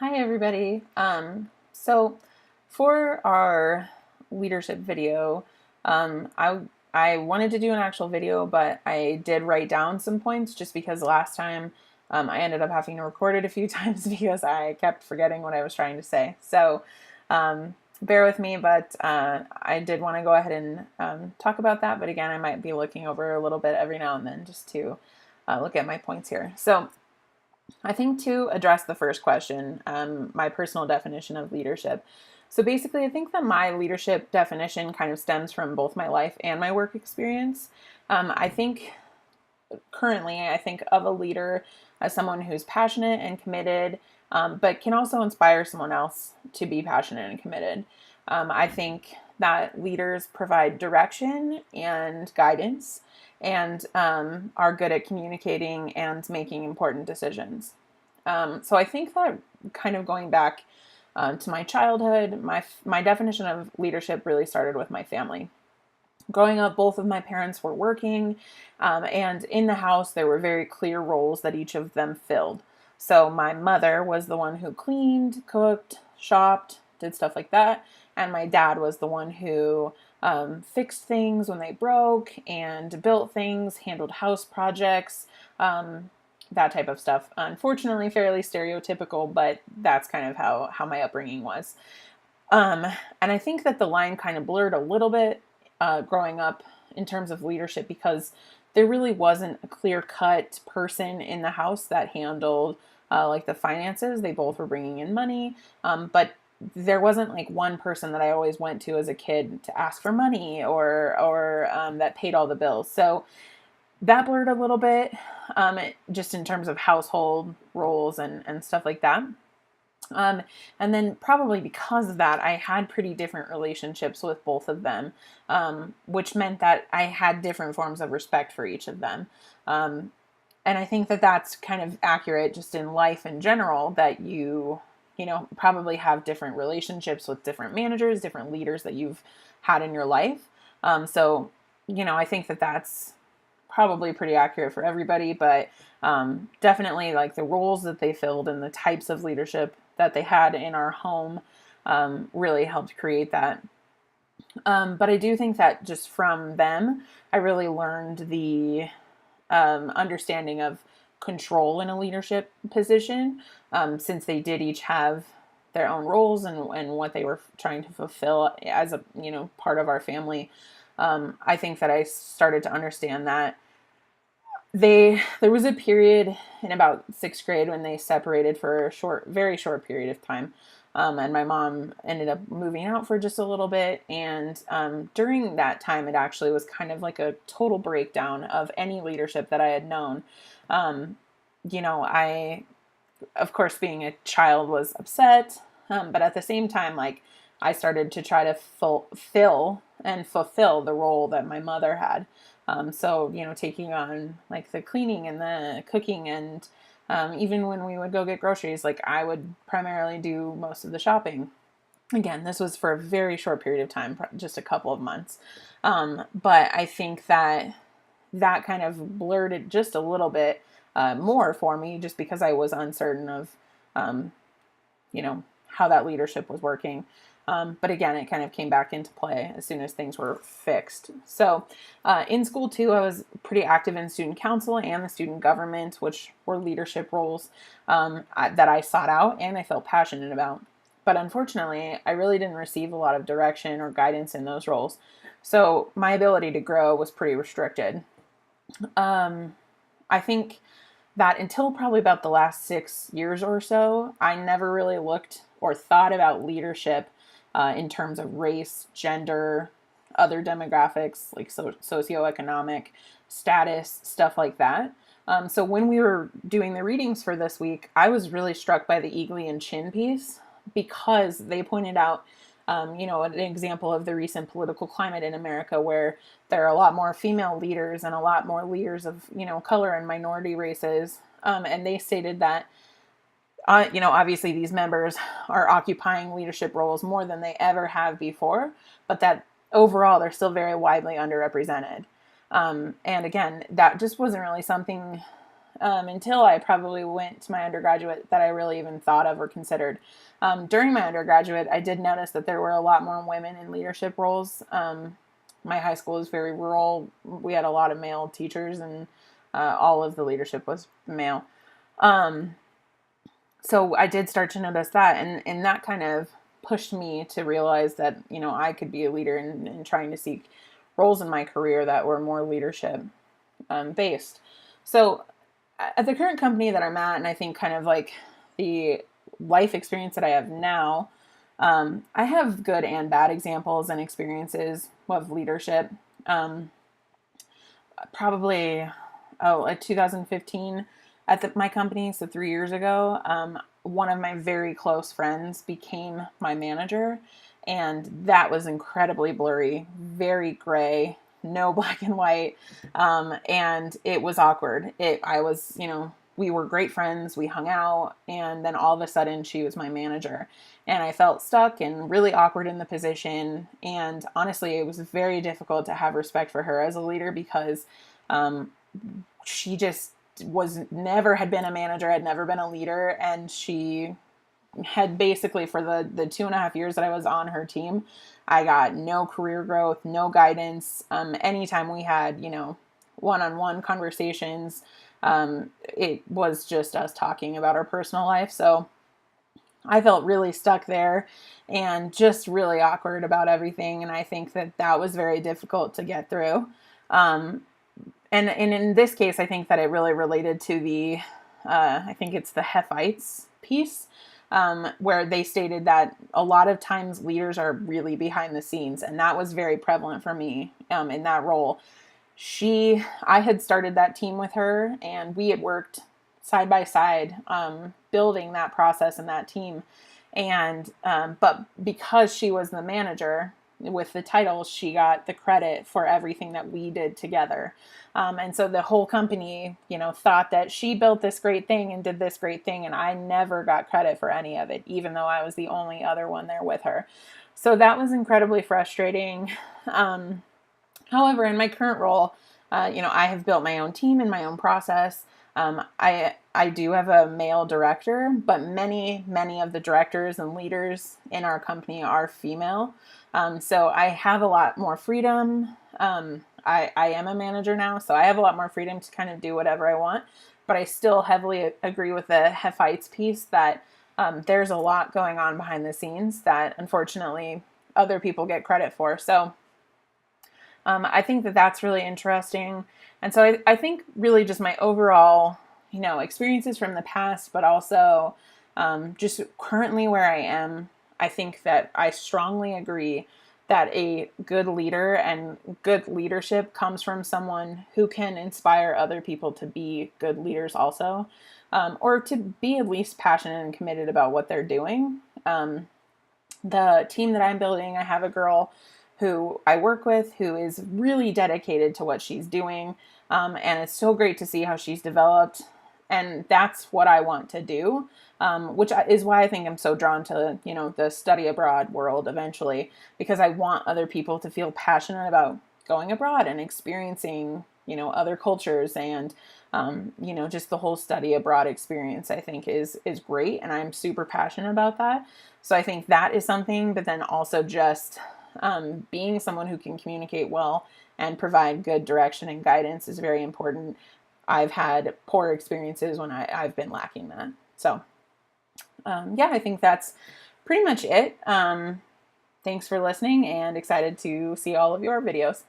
Hi, everybody. So for our leadership video, I wanted to do an actual video, but I did write down some points just because last time I ended up having to record it a few times because I kept forgetting what I was trying to say. So bear with me, but I did want to go ahead and talk about that. But again, I might be looking over a little bit every now and then just to look at my points here. So I think to address the first question, my personal definition of leadership. So basically, I think that my leadership definition kind of stems from both my life and my work experience. I think currently, I think of a leader as someone who's passionate and committed, but can also inspire someone else to be passionate and committed. I think that leaders provide direction and guidance and are good at communicating and making important decisions. So I think that kind of going back to my childhood, my definition of leadership really started with my family. Growing up, both of my parents were working, and in the house, there were very clear roles that each of them filled. So my mother was the one who cleaned, cooked, shopped, did stuff like that, and my dad was the one who fixed things when they broke and built things, handled house projects, that type of stuff. Unfortunately, fairly stereotypical, but that's kind of how my upbringing was. Um, and I think that the line kind of blurred a little bit growing up in terms of leadership because there really wasn't a clear cut person in the house that handled like the finances. They both were bringing in money, but there wasn't like one person that I always went to as a kid to ask for money or that paid all the bills. So that blurred a little bit, just in terms of household roles and stuff like that. Um, and then probably because of that, I had pretty different relationships with both of them, which meant that I had different forms of respect for each of them. Um, and I think that that's kind of accurate just in life in general, that probably have different relationships with different managers, different leaders that you've had in your life. So, I think that that's probably pretty accurate for everybody, but definitely like the roles that they filled and the types of leadership that they had in our home really helped create that. But I do think that just from them, I really learned the understanding of control in a leadership position, since they did each have their own roles and what they were trying to fulfill as a part of our family. I think that I started to understand that there was a period in about sixth grade when they separated for a very short period of time. And my mom ended up moving out for just a little bit. And during that time, it actually was kind of like a total breakdown of any leadership that I had known. Um, I, of course, being a child, was upset. But at the same time, like, I started to try to fulfill the role that my mother had. So, taking on like the cleaning and the cooking and even when we would go get groceries, like I would primarily do most of the shopping. Again, this was for a very short period of time, just a couple of months. But I think that kind of blurred it just a little bit more for me, just because I was uncertain of, um, how that leadership was working. But again, it kind of came back into play as soon as things were fixed. So in school, too, I was pretty active in student council and the student government, which were leadership roles that I sought out and I felt passionate about. But unfortunately, I really didn't receive a lot of direction or guidance in those roles. So my ability to grow was pretty restricted. I think that until probably about the last 6 years or so, I never really looked or thought about leadership in terms of race, gender, other demographics like socioeconomic status, stuff like that. So when we were doing the readings for this week, I was really struck by the Eagly and Chin piece because they pointed out, an example of the recent political climate in America where there are a lot more female leaders and a lot more leaders of, color and minority races. And they stated that, obviously these members are occupying leadership roles more than they ever have before, but that overall they're still very widely underrepresented. And again, that just wasn't really something until I probably went to my undergraduate that I really even thought of or considered. During my undergraduate, I did notice that there were a lot more women in leadership roles. My high school is very rural. We had a lot of male teachers, and all of the leadership was male. So I did start to notice that, and that kind of pushed me to realize that, I could be a leader and trying to seek roles in my career that were more leadership based. So at the current company that I'm at, and I think kind of like the life experience that I have now, I have good and bad examples and experiences of leadership. Probably, like 2015 at my company, so 3 years ago, one of my very close friends became my manager, and that was incredibly blurry, very gray, no black and white, and it was awkward. I was, we were great friends, we hung out, and then all of a sudden she was my manager, and I felt stuck and really awkward in the position. And honestly, it was very difficult to have respect for her as a leader because she just had been a manager, had never been a leader, and she had basically, for the 2.5 years that I was on her team, I got no career growth, no guidance. Anytime we had, one-on-one conversations, it was just us talking about our personal life. So I felt really stuck there and just really awkward about everything. And I think that was very difficult to get through. And in this case, I think that it really related to I think it's the Hephites piece, where they stated that a lot of times leaders are really behind the scenes. And that was very prevalent for me in that role. I had started that team with her, and we had worked side by side building that process and that team. And but because she was the manager with the title, she got the credit for everything that we did together. And so the whole company, thought that she built this great thing and did this great thing, and I never got credit for any of it, even though I was the only other one there with her. So that was incredibly frustrating. However, in my current role, I have built my own team and my own process. I do have a male director, but many of the directors and leaders in our company are female. So I have a lot more freedom. I am a manager now, so I have a lot more freedom to kind of do whatever I want. But I still heavily agree with the Hephites piece that there's a lot going on behind the scenes that unfortunately other people get credit for. So I think that's really interesting. And so I think really just my overall, experiences from the past, but also just currently where I am, I think that I strongly agree that a good leader and good leadership comes from someone who can inspire other people to be good leaders also, or to be at least passionate and committed about what they're doing. The team that I'm building, I have a girl who I work with who is really dedicated to what she's doing. And it's so great to see how she's developed. And that's what I want to do, which is why I think I'm so drawn to, the study abroad world eventually, because I want other people to feel passionate about going abroad and experiencing, other cultures and, just the whole study abroad experience, I think is great. And I'm super passionate about that. So I think that is something, but then also just being someone who can communicate well and provide good direction and guidance is very important. I've had poor experiences when I've been lacking that. So, I think that's pretty much it. Thanks for listening, and excited to see all of your videos.